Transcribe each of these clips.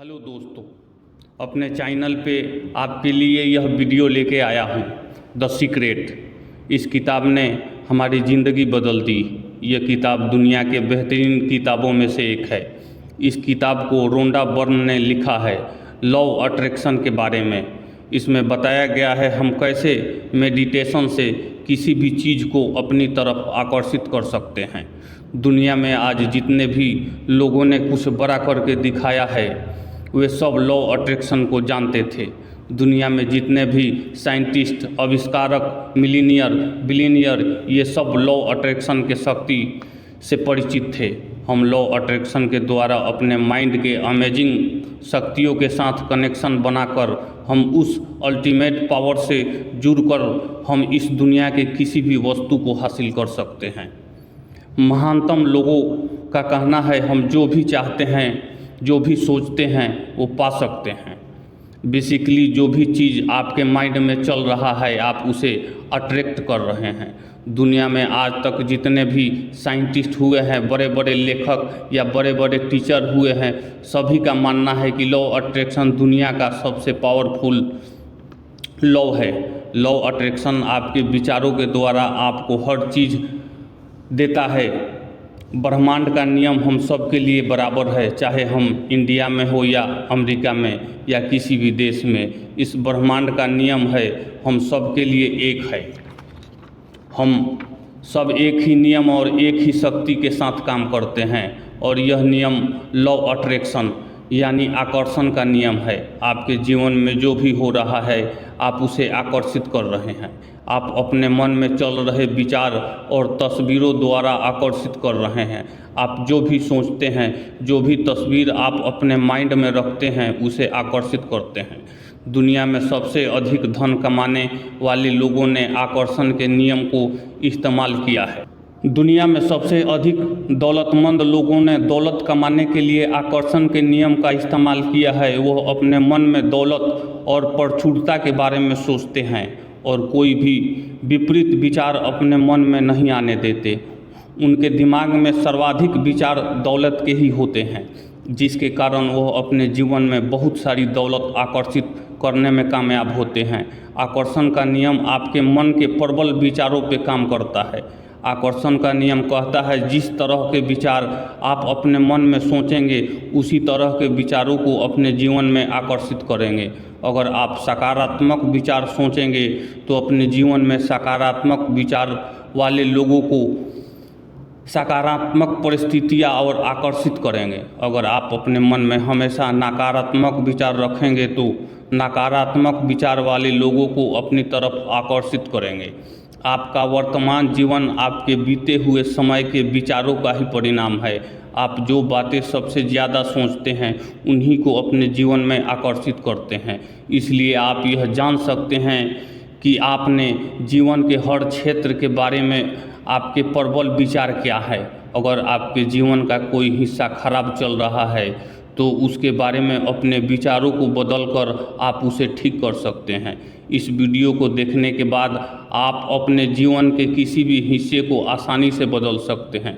Hello दोस्तों, अपने channel पे आपके लिए यह वीडियो लेके आया हूँ द सीक्रेट। इस किताब ने हमारी ज़िंदगी बदल दी। यह किताब दुनिया के बेहतरीन किताबों में से एक है। इस किताब को रोंडा बर्न ने लिखा है लॉ अट्रैक्शन के बारे में। इसमें बताया गया है हम कैसे मेडिटेशन से किसी भी चीज़ को अपनी तरफ आकर्षित कर सकते हैं। दुनिया में आज जितने भी लोगों ने कुछ बड़ा करके दिखाया है वे सब लॉ अट्रैक्शन को जानते थे। दुनिया में जितने भी साइंटिस्ट, आविष्कारक, मिलीनियर, बिलीनियर, ये सब लॉ अट्रैक्शन के शक्ति से परिचित थे। हम लॉ अट्रैक्शन के द्वारा अपने माइंड के अमेजिंग शक्तियों के साथ कनेक्शन बनाकर हम उस अल्टीमेट पावर से जुड़कर हम इस दुनिया के किसी भी वस्तु को हासिल कर सकते हैं। महानतम लोगों का कहना है हम जो भी चाहते हैं, जो भी सोचते हैं वो पा सकते हैं। बेसिकली जो भी चीज़ आपके माइंड में चल रहा है आप उसे अट्रैक्ट कर रहे हैं। दुनिया में आज तक जितने भी साइंटिस्ट हुए हैं, बड़े बड़े लेखक या बड़े बड़े टीचर हुए हैं, सभी का मानना है कि लॉ अट्रैक्शन दुनिया का सबसे पावरफुल लॉ है। लॉ अट्रैक्शन आपके विचारों के द्वारा आपको हर चीज़ देता है। ब्रह्मांड का नियम हम सब के लिए बराबर है, चाहे हम इंडिया में हो या अमेरिका में या किसी भी देश में। इस ब्रह्मांड का नियम है हम सब के लिए एक है। हम सब एक ही नियम और एक ही शक्ति के साथ काम करते हैं और यह नियम लॉ अट्रैक्शन यानी आकर्षण का नियम है। आपके जीवन में जो भी हो रहा है आप उसे आकर्षित कर रहे हैं। आप अपने मन में चल रहे विचार और तस्वीरों द्वारा आकर्षित कर रहे हैं। आप जो भी सोचते हैं, जो भी तस्वीर आप अपने माइंड में रखते हैं उसे आकर्षित करते हैं। दुनिया में सबसे अधिक धन कमाने वाले लोगों ने आकर्षण के नियम को इस्तेमाल किया है। दुनिया में सबसे अधिक दौलतमंद लोगों ने दौलत कमाने के लिए आकर्षण के नियम का इस्तेमाल किया है। वो अपने मन में दौलत और प्रचुरता के बारे में सोचते हैं और कोई भी विपरीत विचार अपने मन में नहीं आने देते। उनके दिमाग में सर्वाधिक विचार दौलत के ही होते हैं, जिसके कारण वो अपने जीवन में बहुत सारी दौलत आकर्षित करने में कामयाब होते हैं। आकर्षण का नियम आपके मन के प्रबल विचारों पे काम करता है। आकर्षण का नियम कहता है जिस तरह के विचार आप अपने मन में सोचेंगे उसी तरह के विचारों को अपने जीवन में आकर्षित करेंगे। अगर आप सकारात्मक विचार सोचेंगे तो अपने जीवन में सकारात्मक विचार वाले लोगों को सकारात्मक परिस्थितियाँ और आकर्षित करेंगे। अगर आप अपने मन में हमेशा नकारात्मक विचार रखेंगे तो नकारात्मक विचार वाले लोगों को अपनी तरफ आकर्षित करेंगे। आपका वर्तमान जीवन आपके बीते हुए समय के विचारों का ही परिणाम है। आप जो बातें सबसे ज़्यादा सोचते हैं उन्हीं को अपने जीवन में आकर्षित करते हैं। इसलिए आप यह जान सकते हैं कि आपने जीवन के हर क्षेत्र के बारे में आपके प्रबल विचार क्या है। अगर आपके जीवन का कोई हिस्सा खराब चल रहा है तो उसके बारे में अपने विचारों को बदलकर आप उसे ठीक कर सकते हैं। इस वीडियो को देखने के बाद आप अपने जीवन के किसी भी हिस्से को आसानी से बदल सकते हैं।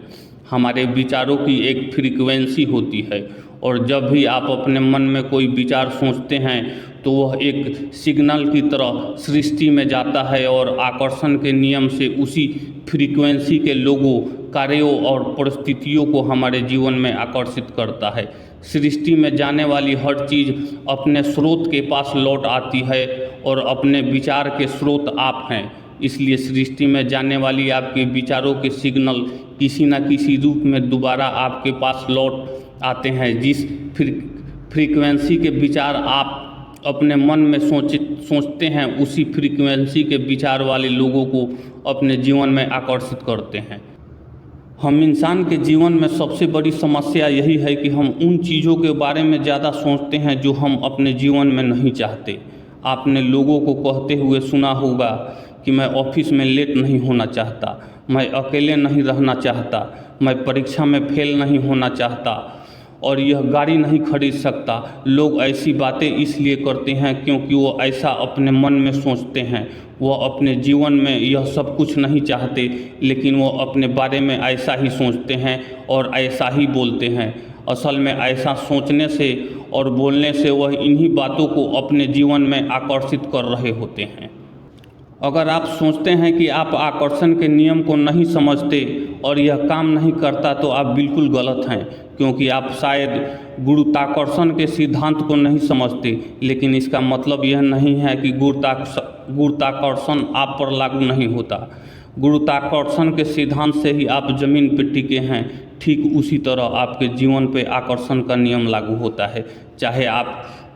हमारे विचारों की एक फ्रीक्वेंसी होती है और जब भी आप अपने मन में कोई विचार सोचते हैं तो वह एक सिग्नल की तरह सृष्टि में जाता है और आकर्षण के नियम से उसी फ्रीक्वेंसी के लोगों, कार्यों और परिस्थितियों को हमारे जीवन में आकर्षित करता है। सृष्टि में जाने वाली हर चीज़ अपने स्रोत के पास लौट आती है और अपने विचार के स्रोत आप हैं। इसलिए सृष्टि में जाने वाली आपके विचारों के सिग्नल किसी न किसी रूप में दोबारा आपके पास लौट आते हैं। जिस फ्रीक्वेंसी के विचार आप अपने मन में सोचते हैं उसी फ्रीक्वेंसी के विचार वाले लोगों को अपने जीवन में आकर्षित करते हैं। हम इंसान के जीवन में सबसे बड़ी समस्या यही है कि हम उन चीज़ों के बारे में ज़्यादा सोचते हैं जो हम अपने जीवन में नहीं चाहते। आपने लोगों को कहते हुए सुना होगा कि मैं ऑफिस में लेट नहीं होना चाहता, मैं अकेले नहीं रहना चाहता, मैं परीक्षा में फेल नहीं होना चाहता और यह गाड़ी नहीं खरीद सकता। लोग ऐसी बातें इसलिए करते हैं क्योंकि वो ऐसा अपने मन में सोचते हैं। वो अपने जीवन में यह सब कुछ नहीं चाहते, लेकिन वो अपने बारे में ऐसा ही सोचते हैं और ऐसा ही बोलते हैं। असल में ऐसा सोचने से और बोलने से वह इन्हीं बातों को अपने जीवन में आकर्षित कर रहे होते हैं। अगर आप सोचते हैं कि आप आकर्षण के नियम को नहीं समझते और यह काम नहीं करता तो आप बिल्कुल गलत हैं, क्योंकि आप शायद गुरुत्वाकर्षण के सिद्धांत को नहीं समझते। लेकिन इसका मतलब यह नहीं है कि गुरुत्वाकर्षण आप पर लागू नहीं होता। गुरुत्वाकर्षण के सिद्धांत से ही आप जमीन पर टिके हैं, ठीक उसी तरह आपके जीवन पे आकर्षण का नियम लागू होता है, चाहे आप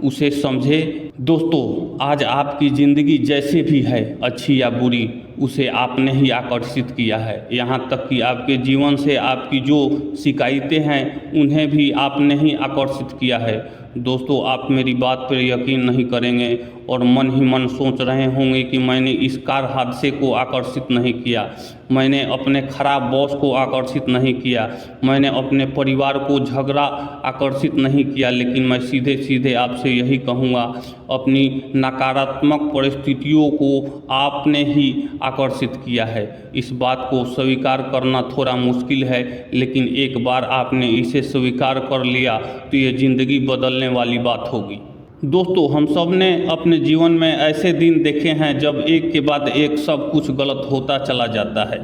उसे समझे। दोस्तों, आज आपकी ज़िंदगी जैसे भी है, अच्छी या बुरी, उसे आपने ही आकर्षित किया है। यहाँ तक कि आपके जीवन से आपकी जो शिकायतें हैं उन्हें भी आपने ही आकर्षित किया है। दोस्तों, आप मेरी बात पर यकीन नहीं करेंगे और मन ही मन सोच रहे होंगे कि मैंने इस कार हादसे को आकर्षित नहीं किया, मैंने अपने ख़राब बॉस को आकर्षित नहीं किया, मैंने अपने परिवार को झगड़ा आकर्षित नहीं किया। लेकिन मैं सीधे सीधे आपसे यही कहूँगा, अपनी नकारात्मक परिस्थितियों को आपने ही आकर्षित किया है। इस बात को स्वीकार करना थोड़ा मुश्किल है, लेकिन एक बार आपने इसे स्वीकार कर लिया तो ये ज़िंदगी बदलने वाली बात होगी। दोस्तों, हम सब ने अपने जीवन में ऐसे दिन देखे हैं जब एक के बाद एक सब कुछ गलत होता चला जाता है।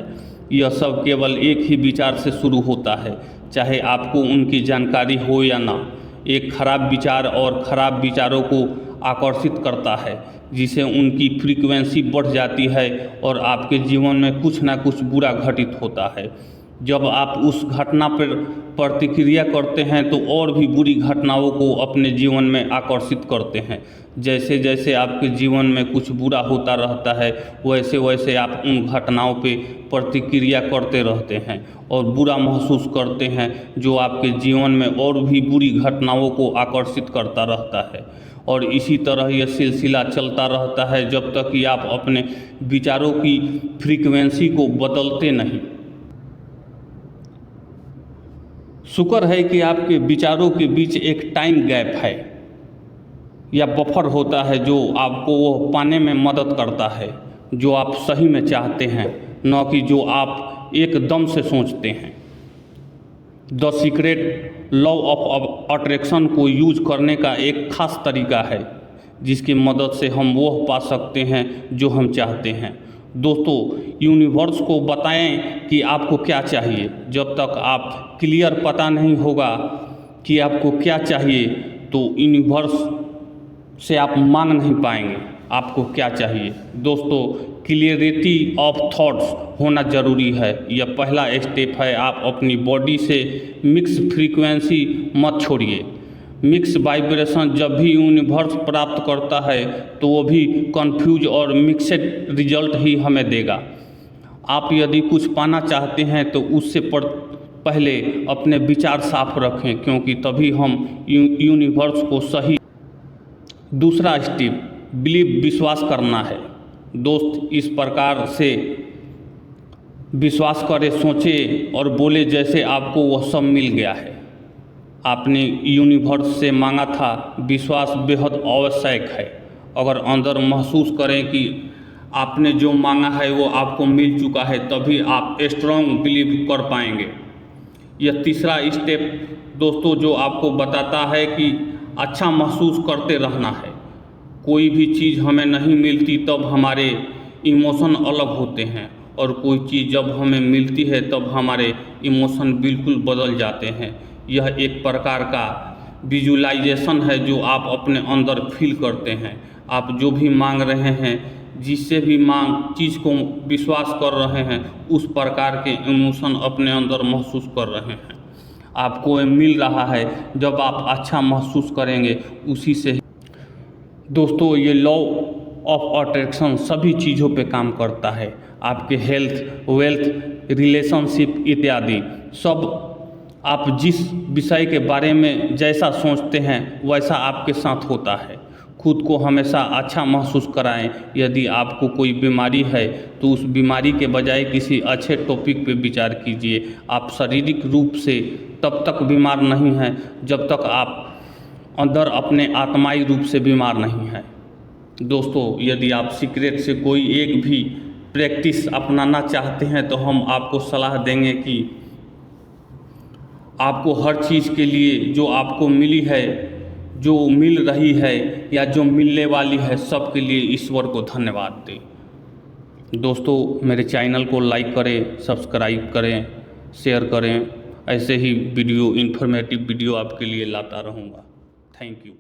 यह सब केवल एक ही विचार से शुरू होता है, चाहे आपको उनकी जानकारी हो या ना। एक खराब विचार और ख़राब विचारों को आकर्षित करता है, जिसे उनकी फ्रीक्वेंसी बढ़ जाती है और आपके जीवन में कुछ ना कुछ बुरा घटित होता है। जब आप उस घटना पर प्रतिक्रिया करते हैं तो और भी बुरी घटनाओं को अपने जीवन में आकर्षित करते हैं। जैसे जैसे आपके जीवन में कुछ बुरा होता रहता है, वैसे वैसे आप उन घटनाओं पे प्रतिक्रिया करते रहते हैं और बुरा महसूस करते हैं, जो आपके जीवन में और भी बुरी घटनाओं को आकर्षित करता रहता है। और इसी तरह यह सिलसिला चलता रहता है जब तक कि आप अपने विचारों की फ्रीक्वेंसी को बदलते नहीं। शुक्र है कि आपके विचारों के बीच एक टाइम गैप है या बफर होता है, जो आपको वो पाने में मदद करता है जो आप सही में चाहते हैं, न कि जो आप एकदम से सोचते हैं। The secret law of attraction को यूज करने का एक खास तरीका है, जिसकी मदद से हम वह पा सकते हैं जो हम चाहते हैं। दोस्तों, यूनिवर्स को बताएं कि आपको क्या चाहिए। जब तक आप क्लियर पता नहीं होगा कि आपको क्या चाहिए, तो यूनिवर्स से आप मांग नहीं पाएंगे आपको क्या चाहिए। दोस्तों, क्लियरिटी ऑफ थॉट्स होना ज़रूरी है। यह पहला स्टेप है। आप अपनी बॉडी से मिक्स फ्रीक्वेंसी मत छोड़िए। मिक्स वाइब्रेशन जब भी यूनिवर्स प्राप्त करता है तो वो भी कंफ्यूज और मिक्सड रिजल्ट ही हमें देगा। आप यदि कुछ पाना चाहते हैं तो उससे पहले अपने विचार साफ रखें, क्योंकि तभी हम यूनिवर्स को सही। दूसरा स्टेप बिलीव, विश्वास करना है। दोस्त, इस प्रकार से विश्वास करें, सोचें और बोले जैसे आपको वह सब मिल गया है, आपने यूनिवर्स से मांगा था। विश्वास बेहद आवश्यक है। अगर अंदर महसूस करें कि आपने जो मांगा है वो आपको मिल चुका है, तभी आप स्ट्रॉन्ग बिलीव कर पाएंगे। यह तीसरा स्टेप दोस्तों जो आपको बताता है कि अच्छा महसूस करते रहना है। कोई भी चीज़ हमें नहीं मिलती तब हमारे इमोशन अलग होते हैं, और कोई चीज़ जब हमें मिलती है तब हमारे इमोशन बिल्कुल बदल जाते हैं। यह एक प्रकार का विजुअलाइजेशन है जो आप अपने अंदर फील करते हैं। आप जो भी मांग रहे हैं, जिससे भी चीज़ को विश्वास कर रहे हैं, उस प्रकार के इमोशन अपने अंदर महसूस कर रहे हैं। आपको मिल रहा है। जब आप अच्छा महसूस करेंगे उसी से। दोस्तों, ये लॉ ऑफ अट्रैक्शन सभी चीज़ों पे काम करता है। आपके हेल्थ, वेल्थ, रिलेशनशिप इत्यादि सब। आप जिस विषय के बारे में जैसा सोचते हैं वैसा आपके साथ होता है। खुद को हमेशा अच्छा महसूस कराएं। यदि आपको कोई बीमारी है तो उस बीमारी के बजाय किसी अच्छे टॉपिक पे विचार कीजिए। आप शारीरिक रूप से तब तक बीमार नहीं हैं जब तक आप अंदर अपने आत्माई रूप से बीमार नहीं हैं। दोस्तों, यदि आप सीक्रेट से कोई एक भी प्रैक्टिस अपनाना चाहते हैं तो हम आपको सलाह देंगे कि आपको हर चीज़ के लिए जो आपको मिली है, जो मिल रही है या जो मिलने वाली है, सब के लिए ईश्वर को धन्यवाद दें। दोस्तों, मेरे चैनल को लाइक करें, सब्सक्राइब करें, शेयर करें। ऐसे ही वीडियो, इन्फॉर्मेटिव वीडियो आपके लिए लाता रहूँगा। Thank you.